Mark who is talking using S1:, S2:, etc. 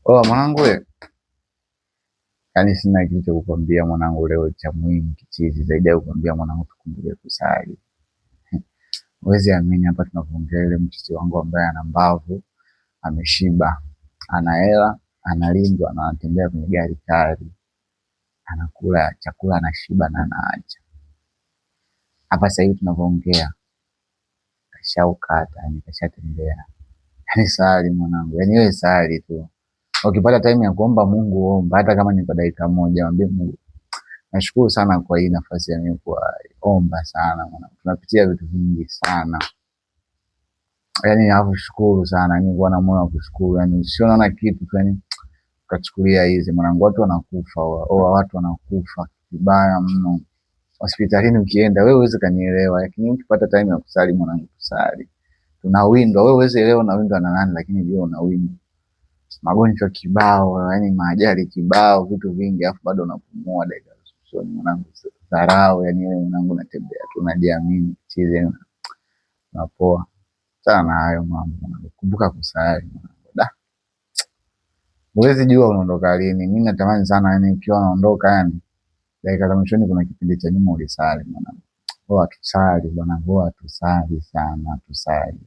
S1: Oh mwanangu we, yaani sina kitu cha kukwambia mwanangu leo cha muhimu kichizi zaidi ya kukwambia mwanangu tukumbuke kusali. Huwezi amini hapa tunavyoongea ile mtoto wangu ambaye ana mbavu, ameshiba, ana hela, analindwa na anatembea kwenye gari kali. Anakula chakula anashiba na anaacha. Hapa sasa hivi tunavyoongea kashaukata, yani kashatembea. Yaani sali mwanangu, yaani wewe sali tu. Ukipata time ya kuomba Mungu omba, hata kama ni kwa dakika moja, mwambie Mungu nashukuru sana kwa hii nafasi ya mimi kuomba sana mwanangu. Tunapitia vitu vingi sana. Yaani nakushukuru sana, yani kuwa na moyo wa kushukuru. Yaani usiona kitu tu yani ukachukulia hizi mwanangu, watu wanakufa, watu wanakufa vibaya mno. Hospitalini ukienda wewe uweze kanielewa, lakini ukipata time ya kusali mwanangu kusali. Tunawindwa, wewe uweze leo unawindwa na nani lakini leo unawindwa. Magonjwa kibao, yani maajali kibao, vitu vingi afu bado unapumua dakika zote mwanangu. Dharau, yani wewe mwanangu unatembea tu unajiamini chizi unapoa. Sana hayo mambo mwanangu. Kumbuka kusali mwanangu. Da. Huwezi jua unaondoka lini. Mimi natamani sana yani ukiwa unaondoka yani dakika za mwishoni kuna kipindi cha nyuma ulisali mwanangu. Tusali bwana, tusali sana, tusali.